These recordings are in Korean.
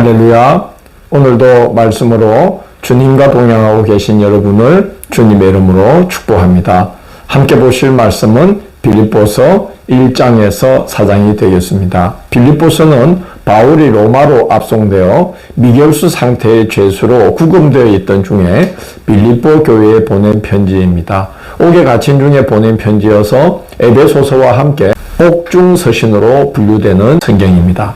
할렐루야. 오늘도 말씀으로 주님과 동행하고 계신 여러분을 주님의 이름으로 축복합니다. 함께 보실 말씀은 빌립보서 1장에서 4장이 되겠습니다. 빌립보서는 바울이 로마로 압송되어 미결수 상태의 죄수로 구금되어 있던 중에 빌립보 교회에 보낸 편지입니다. 옥에 갇힌 중에 보낸 편지여서 에베소서와 함께 복중서신으로 분류되는 성경입니다.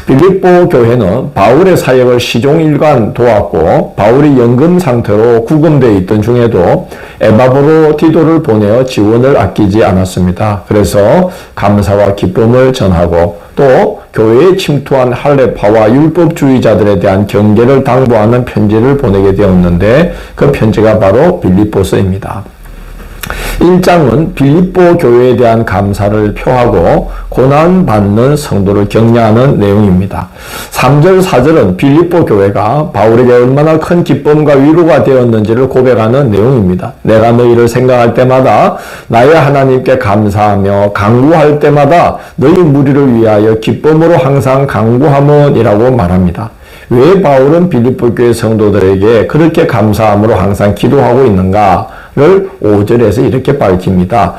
빌립보 교회는 바울의 사역을 시종일관 도왔고 바울이 연금 상태로 구금되어 있던 중에도 에바브로디도를 보내어 지원을 아끼지 않았습니다. 그래서 감사와 기쁨을 전하고 또 교회에 침투한 할례파와 율법주의자들에 대한 경계를 당부하는 편지를 보내게 되었는데 그 편지가 바로 빌립보서입니다. 1장은 빌립보 교회에 대한 감사를 표하고 고난받는 성도를 격려하는 내용입니다. 3절, 4절은 빌립보 교회가 바울에게 얼마나 큰 기쁨과 위로가 되었는지를 고백하는 내용입니다. 내가 너희를 생각할 때마다 나의 하나님께 감사하며 간구할 때마다 너희 무리를 위하여 기쁨으로 항상 간구함은이라고 말합니다. 왜 바울은 빌립보 교회 성도들에게 그렇게 감사함으로 항상 기도하고 있는가를 5절에서 이렇게 밝힙니다.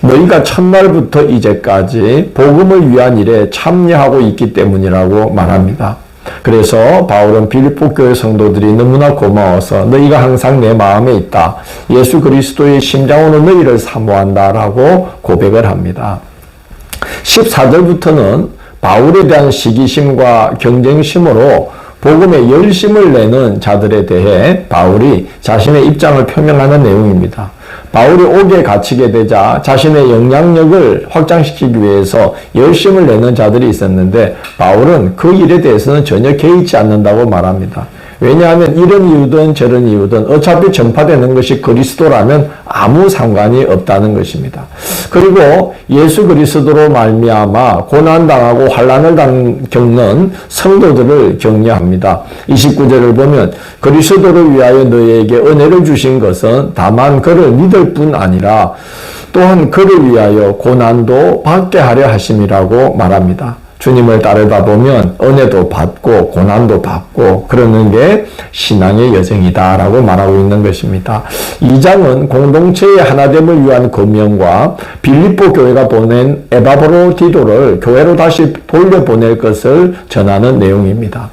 너희가 첫날부터 이제까지 복음을 위한 일에 참여하고 있기 때문이라고 말합니다. 그래서 바울은 빌립보 교회 성도들이 너무나 고마워서 너희가 항상 내 마음에 있다. 예수 그리스도의 심장으로 너희를 사모한다라고 고백을 합니다. 14절부터는 바울에 대한 시기심과 경쟁심으로 복음에 열심을 내는 자들에 대해 바울이 자신의 입장을 표명하는 내용입니다. 바울이 옥에 갇히게 되자 자신의 영향력을 확장시키기 위해서 열심을 내는 자들이 있었는데 바울은 그 일에 대해서는 전혀 개의치 않는다고 말합니다. 왜냐하면 이런 이유든 저런 이유든 어차피 전파되는 것이 그리스도라면 아무 상관이 없다는 것입니다. 그리고 예수 그리스도로 말미암아 고난당하고 환난을 겪는 성도들을 격려합니다. 29절을 보면 그리스도를 위하여 너희에게 은혜를 주신 것은 다만 그를 믿을 뿐 아니라 또한 그를 위하여 고난도 받게 하려 하심이라고 말합니다. 주님을 따르다 보면 은혜도 받고 고난도 받고 그러는 게 신앙의 여정이다라고 말하고 있는 것입니다. 2장은 공동체의 하나됨을 위한 권면과 빌립보 교회가 보낸 에바브로디도를 교회로 다시 돌려보낼 것을 전하는 내용입니다.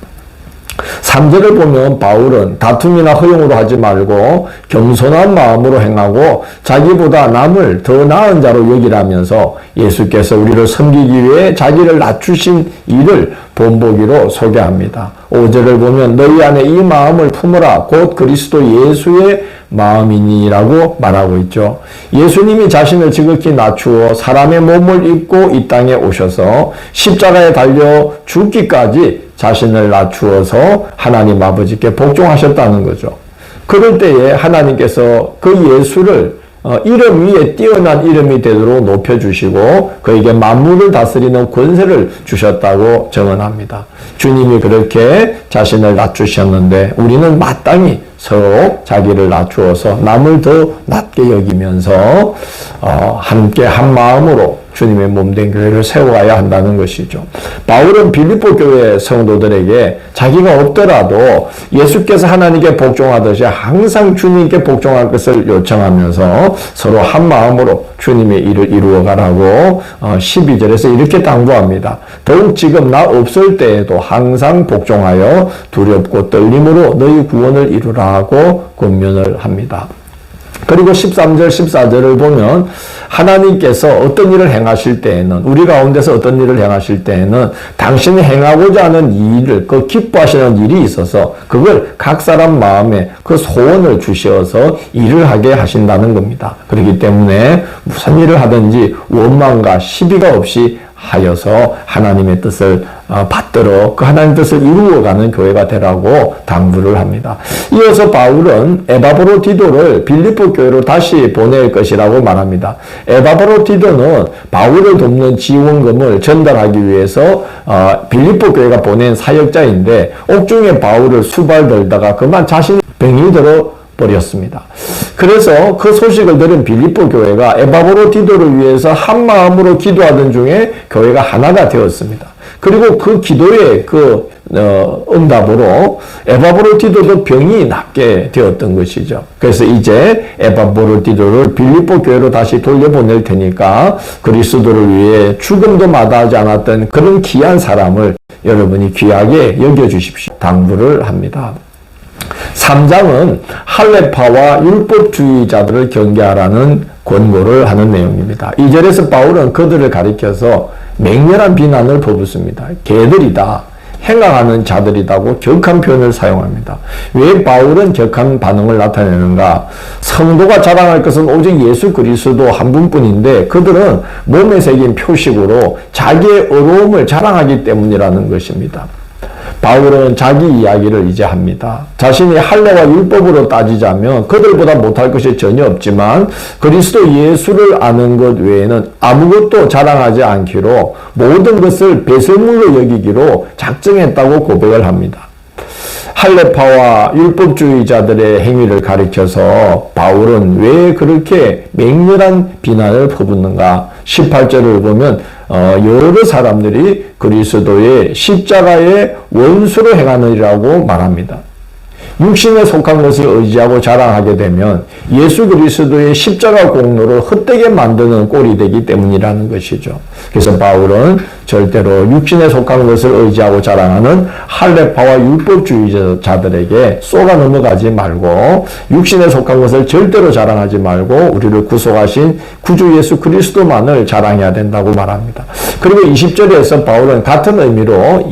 3절을 보면 바울은 다툼이나 허용으로 하지 말고 겸손한 마음으로 행하고 자기보다 남을 더 나은 자로 여기라면서 예수께서 우리를 섬기기 위해 자기를 낮추신 일을 본보기로 소개합니다. 5절을 보면 너희 안에 이 마음을 품으라 곧 그리스도 예수의 마음이니라고 말하고 있죠. 예수님이 자신을 지극히 낮추어 사람의 몸을 입고 이 땅에 오셔서 십자가에 달려 죽기까지 자신을 낮추어서 하나님 아버지께 복종하셨다는 거죠. 그럴 때에 하나님께서 그 예수를 이름 위에 뛰어난 이름이 되도록 높여주시고 그에게 만물을 다스리는 권세를 주셨다고 증언합니다. 주님이 그렇게 자신을 낮추셨는데 우리는 마땅히 서로 자기를 낮추어서 남을 더 낮게 여기면서 함께 한 마음으로 주님의 몸된 교회를 세워가야 한다는 것이죠. 바울은 빌립보 교회 성도들에게 자기가 없더라도 예수께서 하나님께 복종하듯이 항상 주님께 복종할 것을 요청하면서 서로 한 마음으로 주님의 일을 이루어가라고 12절에서 이렇게 당부합니다. 더욱 지금 나 없을 때에도 항상 복종하여 두렵고 떨림으로 너희 구원을 이루라고 권면을 합니다. 그리고 13절, 14절을 보면 하나님께서 어떤 일을 행하실 때에는 우리 가운데서 어떤 일을 행하실 때에는 당신이 행하고자 하는 일을 그 기뻐하시는 일이 있어서 그걸 각 사람 마음에 그 소원을 주셔서 일을 하게 하신다는 겁니다. 그렇기 때문에 무슨 일을 하든지 원망과 시비가 없이 하여서 하나님의 뜻을 받들어 그 하나님의 뜻을 이루어가는 교회가 되라고 당부를 합니다. 이어서 바울은 에바브로디도를 빌립보 교회로 다시 보낼 것이라고 말합니다. 에바브로디도는 바울을 돕는 지원금을 전달하기 위해서 빌립보 교회가 보낸 사역자인데 옥중에 바울을 수발들다가 그만 자신이 병이 들어 버렸습니다. 그래서 그 소식을 들은 빌립보 교회가 에바브로디도를 위해서 한 마음으로 기도하던 중에 교회가 하나가 되었습니다. 그리고 그 기도의 응답으로 에바브로디도도 병이 낫게 되었던 것이죠. 그래서 이제 에바브로디도를 빌립보 교회로 다시 돌려보낼 테니까 그리스도를 위해 죽음도 마다하지 않았던 그런 귀한 사람을 여러분이 귀하게 여겨주십시오. 당부를 합니다. 3장은 할례파와 율법주의자들을 경계하라는 권고를 하는 내용입니다. 2절에서 바울은 그들을 가리켜서 맹렬한 비난을 퍼붓습니다. 개들이다. 행악하는 자들이라고 격한 표현을 사용합니다. 왜 바울은 격한 반응을 나타내는가? 성도가 자랑할 것은 오직 예수 그리스도 한 분뿐인데 그들은 몸에 새긴 표식으로 자기의 의로움을 자랑하기 때문이라는 것입니다. 바울은 자기 이야기를 이제 합니다. 자신이 할례와 율법으로 따지자면 그들보다 못할 것이 전혀 없지만 그리스도 예수를 아는 것 외에는 아무것도 자랑하지 않기로 모든 것을 배설물로 여기기로 작정했다고 고백을 합니다. 할례파와 율법주의자들의 행위를 가리켜서 바울은 왜 그렇게 맹렬한 비난을 퍼붓는가? 18절을 보면 여러 사람들이 그리스도의 십자가의 원수로 행하느라고 말합니다. 육신에 속한 것을 의지하고 자랑하게 되면 예수 그리스도의 십자가 공로를 헛되게 만드는 꼴이 되기 때문이라는 것이죠. 그래서 바울은 절대로 육신에 속한 것을 의지하고 자랑하는 할례파와 율법주의자들에게 쏘가 넘어가지 말고 육신에 속한 것을 절대로 자랑하지 말고 우리를 구속하신 구주 예수 그리스도만을 자랑해야 된다고 말합니다. 그리고 20절에서 바울은 같은 의미로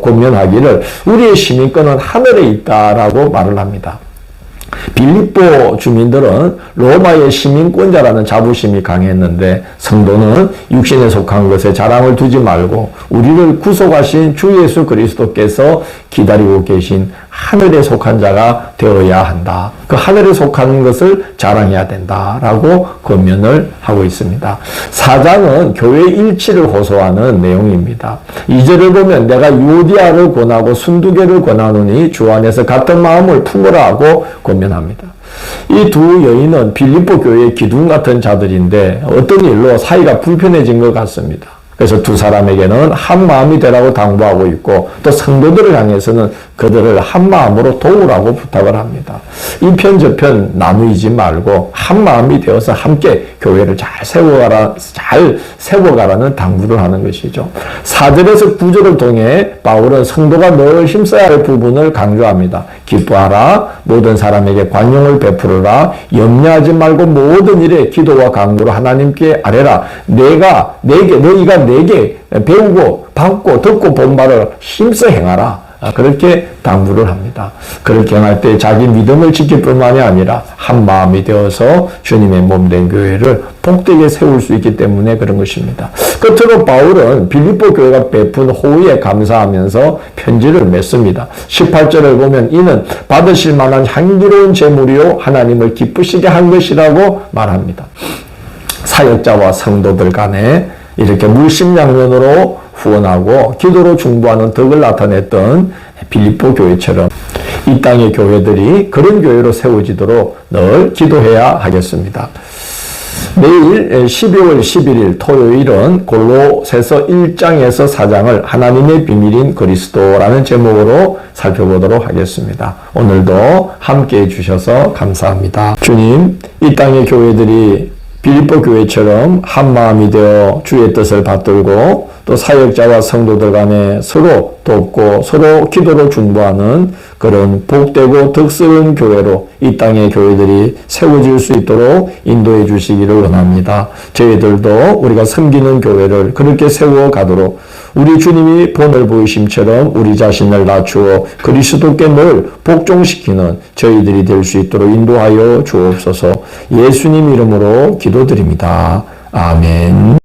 권면하기를 우리의 시민권은 하늘에 있다라고 말을 합니다. 빌립보 주민들은 로마의 시민권자라는 자부심이 강했는데 성도는 육신에 속한 것에 자랑을 두지 말고 우리를 구속하신 주 예수 그리스도께서 기다리고 계신 하늘에 속한 자가 되어야 한다. 그 하늘에 속한 것을 자랑해야 된다라고 권면을 하고 있습니다. 4장은 교회 일치를 호소하는 내용입니다. 2절을 보면 내가 유오디아를 권하고 순두개를 권하노니 주 안에서 같은 마음을 품으라 하고 권면합니다. 이 두 여인은 빌립보 교회의 기둥 같은 자들인데 어떤 일로 사이가 불편해진 것 같습니다. 그래서 두 사람에게는 한 마음이 되라고 당부하고 있고 또 성도들을 향해서는 그들을 한 마음으로 도우라고 부탁을 합니다. 이 편 저 편 나누이지 말고 한 마음이 되어서 함께 교회를 잘 세워가라는 당부를 하는 것이죠. 4절에서 9절을 통해 바울은 성도가 늘 힘써야 할 부분을 강조합니다. 기뻐하라, 모든 사람에게 관용을 베풀어라, 염려하지 말고 모든 일에 기도와 간구로 하나님께 아뢰라. 너희가 내게 배우고 받고 듣고 본 바를 힘써 행하라. 그렇게 당부를 합니다. 그렇게 행할 때 자기 믿음을 지킬 뿐만이 아니라 한 마음이 되어서 주님의 몸된 교회를 복되게 세울 수 있기 때문에 그런 것입니다. 끝으로 바울은 빌립보 교회가 베푼 호의에 감사하면서 편지를 맺습니다. 18절을 보면 이는 받으실 만한 향기로운 제물이요 하나님을 기쁘시게 한 것이라고 말합니다. 사역자와 성도들 간에 이렇게 물심양면으로 후원하고 기도로 중보하는 덕을 나타냈던 빌립보 교회처럼 이 땅의 교회들이 그런 교회로 세워지도록 늘 기도해야 하겠습니다. 내일 12월 11일 토요일은 골로새서 1장에서 4장을 하나님의 비밀인 그리스도라는 제목으로 살펴보도록 하겠습니다. 오늘도 함께해 주셔서 감사합니다. 주님, 이 땅의 교회들이 빌립보 교회처럼 한 마음이 되어 주의 뜻을 받들고 또 사역자와 성도들 간에 서로 돕고 서로 기도로 중보하는 그런 복되고 덕스러운 교회로 이 땅의 교회들이 세워질 수 있도록 인도해 주시기를 원합니다. 저희들도 우리가 섬기는 교회를 그렇게 세워가도록 우리 주님이 본을 보이심처럼 우리 자신을 낮추어 그리스도께 늘 복종시키는 저희들이 될 수 있도록 인도하여 주옵소서. 예수님 이름으로 기도드립니다. 아멘.